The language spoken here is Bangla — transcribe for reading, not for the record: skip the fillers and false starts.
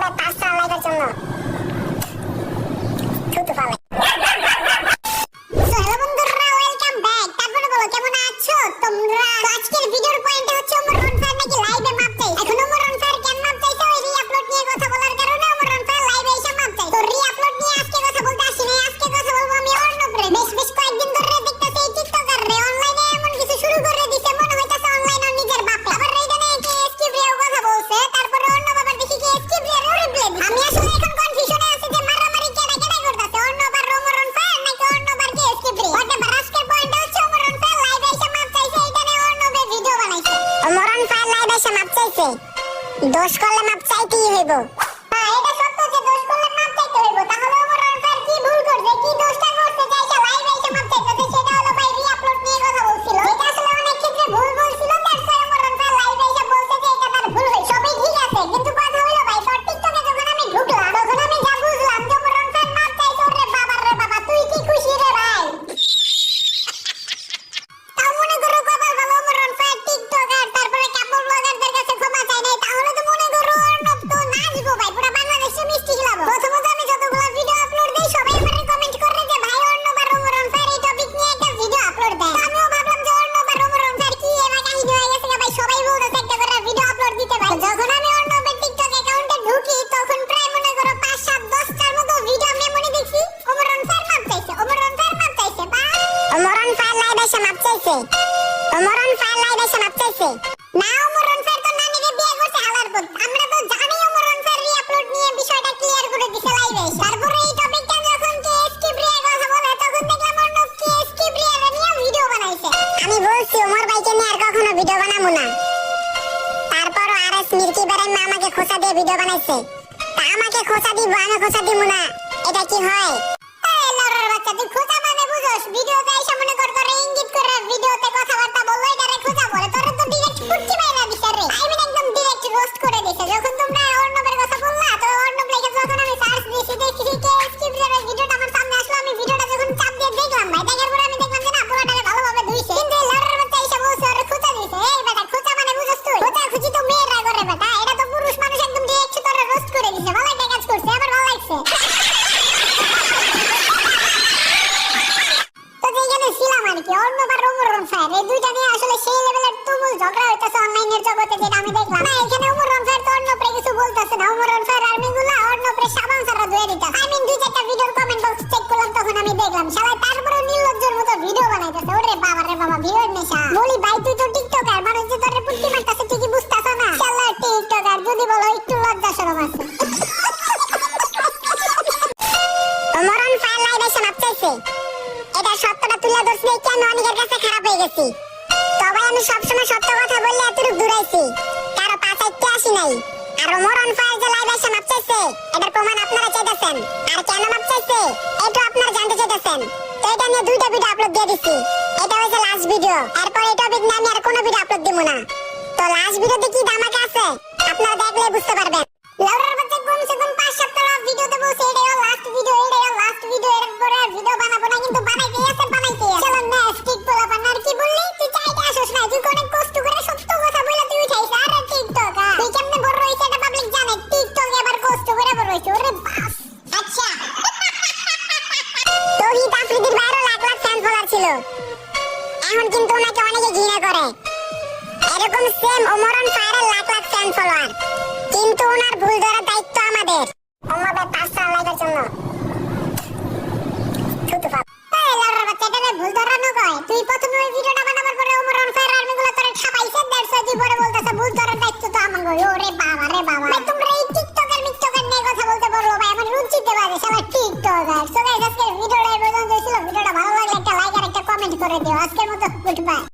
মোবাইল 500 লাইকের জন্য থুতু ফালাই। সো হ্যালো বন্ধুরা, ওয়েলকাম ব্যাক। তারপরে বলো কেমন আছো তোমরা? তো আজকের ভিডিওর পয়েন্ট হচ্ছে ওমর রনফার নাকি লাইভে মাপ চাই। এখন ওমর রনফার কেন মাপ চাইছে? ওই রি-আপলোড নিয়ে কথা বলার কারণে ওমর রনফার লাইভে এসে মাপ চাই। তো রি-আপলোড নিয়ে আজকে কথা বলতে আসি নাই, আজকে কথা বলবো আমি অর্ণবের। বেশ কয়েকদিন ধরে দেখতেছি এই টিকটকার রে অনলাইনে এমন কিছু শুরু করে দিছে, মনে হইতাছে অনলাইনে নিজের বাপে। আবার এইখানে কে এসকিব্রিয়াও কথা বলছে, তারপরে অর্ণব আবার দেখি কে এসকিব্রিয়ার রিপ্লাই দিছে। আমি আসলে এখন কনফিউশনে আছি যে মারামারি কেডা করতেছে, অর্ণব আর ওমর রনফার নাকি অর্ণব আর কে এসকিব্রিয়া। হোয়াটএভার, আজকের পয়েন্ট হচ্ছে ওমর রনফার লাইভে এসে মাপ চাইছে, এইখানে অর্ণবে ভিডিও বানাইছে। ওমর রনফার লাইভে এসে মাপ চাইছে, দোষ করলে মাপ চাইতেই হইব। হ্যাঁ, এটা সত্য যে দোষ করলে মাপ চাইতে হইব। তাহলে ওমর রনফার কি ভুল করছে, কি দোষটা করছে যে এসে লাইভে এসে মাপ চাইতেছে? সেটা হলো ভাই রি-আপলোড নিয়ে কথা বলছিল, এটা আসলে অনেক ক্ষেত্রে ভুল বলছিল। দ্যাটস ওয়াই ওমর রনফার লাইভে এসে বলছে যে এটা তার ভুল হইছে। সবই ঠিক আছে, কিন্তু কথা হলো ভাই তোর টিকটকে যখন আমি ঢুকলাম তখন আমি যা বুঝলাম যে ওমর রনফার মাপ চাইছে। ওরে বাবা রে বাবা, তুই কি খুশি রে ভাই? তাও মনে করো কপাল ভালো ওমর রনফার টিকটকার, তারপরে কাপল ব্লগারদের কাছে ক্ষমা চাই নাই, তাহলে তো মনে করো অর্ণব তো নাচবো ভাই, পুরো বাংলাদেশে মিষ্টি খেলাবো। প্রথমত আমি যতগুলো ভিডিও আপলোড দেই সবাই আমারে কমেন্ট করে যে ভাই অর্ণব আর ওমর রনফার এই টপিক নিয়ে একটা ভিডিও আপলোড দেয়। আমিও ভাবলাম যে অর্ণব আর ওমর রনফার কি এমন কাহিনী হয়ে গেছে ভাই, সবাই বলতেছে একটা করে ভিডিও আপলোড দিতে ভাই। যখন আমি অর্ণবের টিকটক অ্যাকাউন্টে ঢুকি তখন প্রায় মনে করো 5, 7, 10টার মতো ভিডিও আমি মনে দেখছি ওমর রনফার মাপ চাইছে, ওমর রনফার মাপ চাইছে। বা ওমর রনফার লাইভ এসে মাপ চাইছে, ওমর রনফার লাইভ এসে মাপ চাইছে না। ওমর রনফার তো নানিকে বিয়ে করছে হালার পুত। আমরা তো জানি ওমর রনফার রি-আপলোড নিয়ে বিষয়টা ক্লিয়ার করে দিছে লাইভে এসে। তারপরে এই টপিকটা যখন কে এসকিব্রিয়া কথা বলে তখন দেখলাম অর্ণব কে এসকিব্রিয়া নিয়ে ভিডিও বানাইছে। আমি বলছি ওমর ভাইকে নিয়ে আর কখনো ভিডিও বানাবো না। তারপর আরএস মির্কি বেরাই আমাকে খোঁচা দিয়ে ভিডিও বানাইছে। তা আমাকে খোঁচা দিব, আমি খোঁচা দিব না, এটা কি হয়? এই লড়ার বাচ্চা, তুই খোঁচা মানে বুঝোস? ভিডিওতে এসে মনে কর তোরে ইঙ্গিত করে ভিডিওতে কথাবার্তা বললো, এটারে খোঁচা বলে। তোরে তো ডিরেক্ট ফুটকি মাইরা দিছে রে। আই মিন একদম ডিরেক্ট রোস্ট করে দিছে। যখন তোমরা অর্ণবের কথা বললা তো অর্ণব লেগে যখন আমি সার্চ দিয়েছি দেখি কে এসকিব্রিয়ার ভিডিওটা আমার সামনে আসলো। আমি ভিডিওটা যখন চাপ দিয়ে দেখলাম ভাই, দেখার পরে আমি দেখলাম যে না পুরোটাকে ভালোভাবে ধুইছে, কিন্তু এই লড়ার বাচ্চা এসে বলছে ওরে খোঁচা দিছে। এই বেটা, খোঁচা মানে বুঝোস তুই? খোঁচা খুঁজি তো মেয়েরা করে বেটা, এটা তো পুরুষ মানুষ একদম ডিরেক্ট তোরে রোস্ট করে দিছে। ভালো একটা কাজ করছে, আমার ভালো লাগছে। ছিলাম আর কি অর্ণব আর ওমর রনফার এই দুইটা নিয়ে আসলে সেই লেভেলের তুমুল ঝগড়া হইতাছে অনলাইনের জগতে, যেটা আমি দেখলাম। না, এখানে ওমর রনফার তো অর্ণবরে কিছু বলতাছে না, ওমর রনফার আর্মিগুলা অর্ণবরে সাবান ছাড়া ধুয়ে দিতাছে। আমি 2-4টা ভিডিওর কমেন্ট বক্স চেক করলাম, তখন আমি দেখলাম শালা তারপরে নির্লজ্জের মতো ভিডিও বানাইতেছে। ওরে বাবা রে বাবা, ভিউয়ার নেশা। বলি ভাই তুই তো টিকটকার, মানুষ যে তোরে পুটকি মারতাছে ঠিকই বুঝতাছ না? শালা টিকটকার, যদি বলো একটু লজ্জা শরম আছে। ওমর রনফার লাইভে এসে মাপ চাইছে, এটা সত্যটা তুলে ধরছি দেখে আমি অনেকের কাছে খারাপ হয়ে গেছি। তবে আমি সবসময় সত্য কথা বললে এতটুকু দূরাইছি, কারো পাচাইতে আসি নাই। আর ওমর রনফার যে লাইভে এসে মাপ চাইছে এটার প্রমাণ আপনারা চাইতেছেন, আর কেন মাপ চাইছে এটা আপনারা জানতে চাইতেছেন। তো এটা নিয়ে 2টা ভিডিও আপলোড দিয়ে দিছি, এটা হচ্ছে লাস্ট ভিডিও। এরপর এই টপিক নিয়ে আমি আর কোনো ভিডিও আপলোড দিব না। তো লাস্ট ভিডিওতে কি ধামাকা আছে আপনারা দেখলে বুঝতে পারবেন। লাউরার বাচ্চা কমসে কম 5 সপ্তাহ ভিডিওতে বলছে এটাই লাস্ট ভিডিও, এটাই লাস্ট ভিডিও, এরপরে আর ভিডিও বানাবো না, কিন্তু বানাইতেই আছে। চলো নেক্সট টিক বলা বানার কি বললি? তুই চাইতে আসোস না, তুই অনেক কষ্ট করে সত্য কথা বলে তুই উঠাইছ। আরে টিকটক তুই কেমনে বড় হইছে এটা পাবলিক জানে। টিকটক এবার কষ্ট করে বড় হইছে। ওরে বাস, আচ্ছা। তৌহিদ আফ্রিদির বাইরে লাখ লাখ ফ্যান ফলোয়ার ছিল, এখন কিন্তু ওনাকে অনেকে ঘৃণা করে। এরকম সেম ওমর রনফারের লাখ লাখ ফ্যান ফলোয়ার, কিন্তু ওনার ভুল ধরার দায়িত্ব আমাদের। ওমর ভাই 500 লাইকের জন্য থুতু ফালা। এই লড়ার বাচ্চা, এটারে ভুল ধরানো কয়? তুই প্রথমে ওই ভিডিওটা বানাবার পরে ওমর রনফার আর্মিগুলো তোরে ছাপাইছে, দ্যাটস ওয়াই তুই পরে বলতাছ ভুল ধরার দায়িত্ব তো আমাদের। ওরে বাবা রে বাবা, ভাই তোমরা এই টিকটকার মিকটকার নিয়ে কথা বলতে বললো ভাই, আমার রুচিতে বাজে শালা টিকটকার। সো গাইস, আজকের ভিডিওটা এই পর্যন্তই ছিল। ভিডিওটা ভালো লাগলে একটা লাইক আর একটা কমেন্ট করে দিও। আজকের মতো